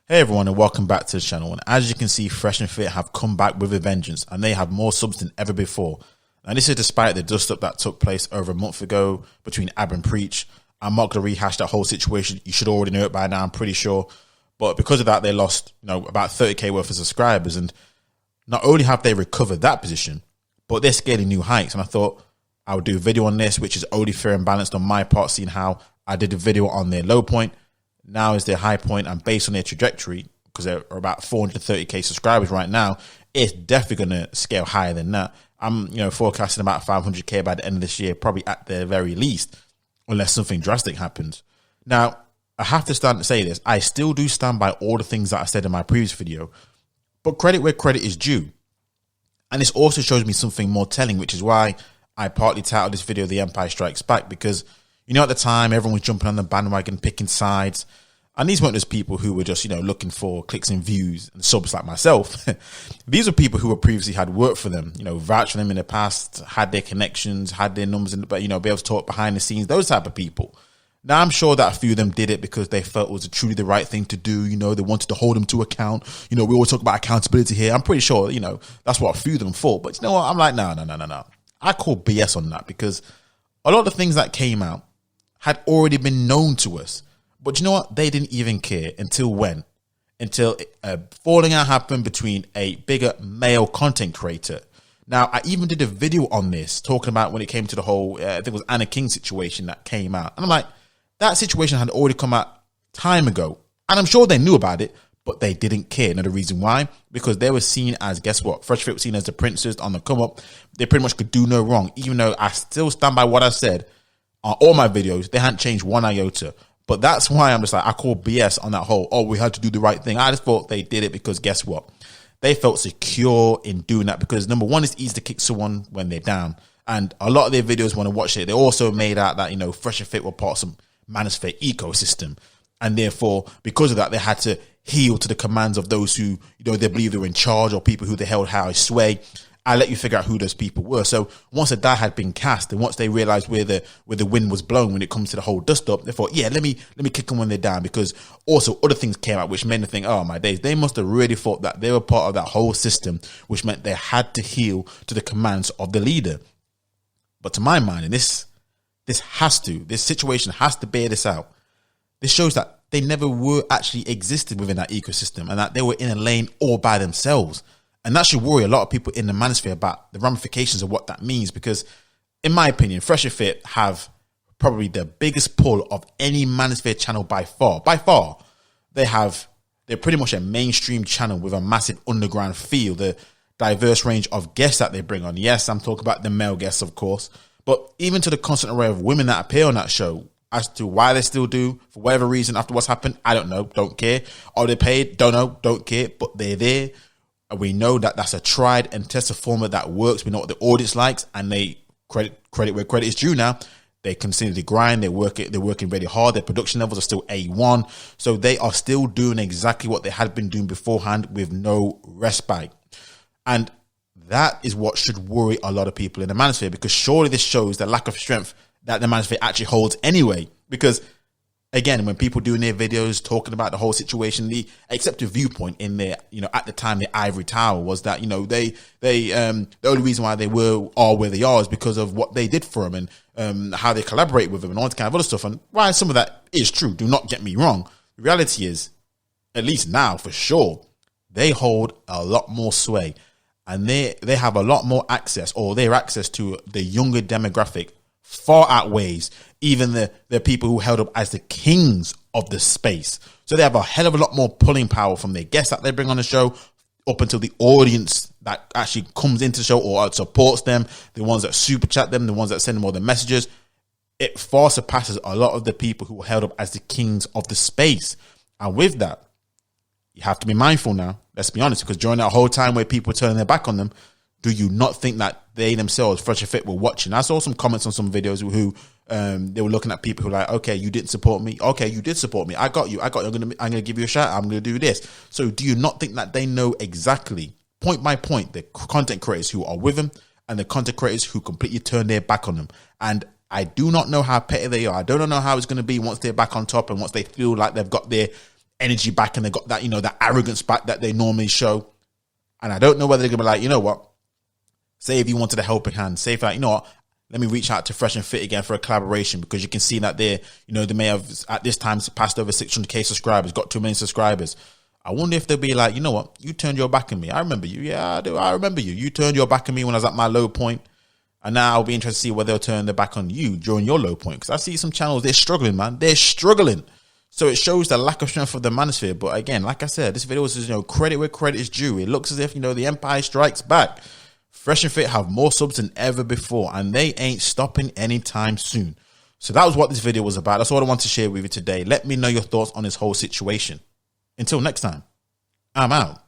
Hey everyone, and welcome back to the channel. And as you can see, Freshandfit have come back with a vengeance, and they have more subs than ever before. And this is despite the dust up that took place over a month ago between Ab and Preach. I'm not going to rehash that whole situation. You should already know it by now, I'm pretty sure. But because of that, they lost, about 30k worth of subscribers. And not only have they recovered that position, but they're scaling new heights. And I thought I would do a video on this, which is only fair and balanced on my part, seeing how I did a video on their low point. Now is their high point, and based on their trajectory, because they're about 430k subscribers right now, it's definitely going to scale higher than that. I'm, forecasting about 500k by the end of this year, probably at the very least, unless something drastic happens. Now, I have to stand to say this. I still do stand by all the things that I said in my previous video, but credit where credit is due. And this also shows me something more telling, which is why I partly titled this video The Empire Strikes Back, because at the time, everyone was jumping on the bandwagon, picking sides. And these weren't just people who were just, looking for clicks and views and subs like myself. These are people who were previously had worked for them, vouched for them in the past, had their connections, had their numbers, but, be able to talk behind the scenes, those type of people. Now, I'm sure that a few of them did it because they felt it was truly the right thing to do. They wanted to hold them to account. We always talk about accountability here. I'm pretty sure, that's what a few of them thought. But you know what? I'm like, no. I call BS on that, because a lot of the things that came out had already been known to us. But you know what? They didn't even care until when? Until a falling out happened between a bigger male content creator. Now, I even did a video on this, talking about when it came to the whole, I think it was Anna King situation that came out. And I'm like, that situation had already come out time ago. And I'm sure they knew about it, but they didn't care. Now, the reason why? Because they were seen as, guess what? Freshandfit was seen as the princes on the come up. They pretty much could do no wrong, even though I still stand by what I said on all my videos. They hadn't changed one iota. But that's why I'm just like, I call BS on that whole, we had to do the right thing. I just thought they did it because guess what? They felt secure in doing that, because number one, it's easy to kick someone when they're down. And a lot of their videos, when I watch it, they also made out that, Freshandfit were part of some manosphere ecosystem. And therefore, because of that, they had to heel to the commands of those who, they believe they were in charge, or people who they held high sway. I let you figure out who those people were. So once the die had been cast, and once they realized where the wind was blowing when it comes to the whole dust up, they thought, yeah, let me kick them when they're down. Because also other things came out which made them think, oh my days, they must have really thought that they were part of that whole system, which meant they had to heel to the commands of the leader. But to my mind, and this situation has to bear this out. This shows that they never were actually existed within that ecosystem, and that they were in a lane all by themselves. And that should worry a lot of people in the manosphere about the ramifications of what that means, because in my opinion, Freshandfit have probably the biggest pull of any manosphere channel by far. By far, they're pretty much a mainstream channel with a massive underground feel, the diverse range of guests that they bring on. Yes, I'm talking about the male guests, of course, but even to the constant array of women that appear on that show. As to why they still do, for whatever reason, after what's happened, I don't know, don't care. Are they paid? Don't know, don't care, but they're there. We know that that's a tried and tested format that works. We know what the audience likes, and they credit where credit is due now. They continue to grind. They're working really hard. Their production levels are still A1. So they are still doing exactly what they had been doing beforehand with no respite. And that is what should worry a lot of people in the manosphere, because surely this shows the lack of strength that the manosphere actually holds anyway. Because again, when people doing their videos talking about the whole situation, the accepted viewpoint in their, at the time, the ivory tower was that, the only reason why they are where they are is because of what they did for them, and how they collaborate with them and all that kind of other stuff. And while some of that is true, do not get me wrong, the reality is, at least now for sure, they hold a lot more sway, and they have a lot more access, or their access to the younger demographic far outweighs even the people who held up as the kings of the space. So they have a hell of a lot more pulling power from their guests that they bring on the show, up until the audience that actually comes into the show or supports them, the ones that super chat them, the ones that send them all the messages. It far surpasses a lot of the people who were held up as the kings of the space. And with that, you have to be mindful now. Let's be honest, because during that whole time where people were turning their back on them, do you not think that they themselves, Freshandfit, were watching? I saw some comments on some videos who they were looking at people who were like, okay, you didn't support me. Okay, you did support me. I got you. I'm gonna give you a shout. I'm gonna do this. So do you not think that they know exactly, point by point, the content creators who are with them and the content creators who completely turn their back on them? And I do not know how petty they are. I don't know how it's going to be once they're back on top and once they feel like they've got their energy back and they got that, that arrogance back that they normally show. And I don't know whether they're going to be like, you know what? Say if you wanted a helping hand, say if like, you know what? Let me reach out to Fresh and Fit again for a collaboration, because you can see that they may have at this time passed over 600k subscribers, got 2 million subscribers. I wonder if they'll be like, you know what? You turned your back on me. I remember you. Yeah, I do. I remember you. You turned your back on me when I was at my low point. And now I'll be interested to see whether they'll turn their back on you during your low point. Because I see some channels, they're struggling, man. They're struggling. So it shows the lack of strength of the manosphere. But again, like I said, this video is, credit where credit is due. It looks as if, the Empire strikes back. Fresh and Fit have more subs than ever before, and they ain't stopping anytime soon. So that was what this video was about. That's all I want to share with you today. Let me know your thoughts on this whole situation. Until next time, I'm out.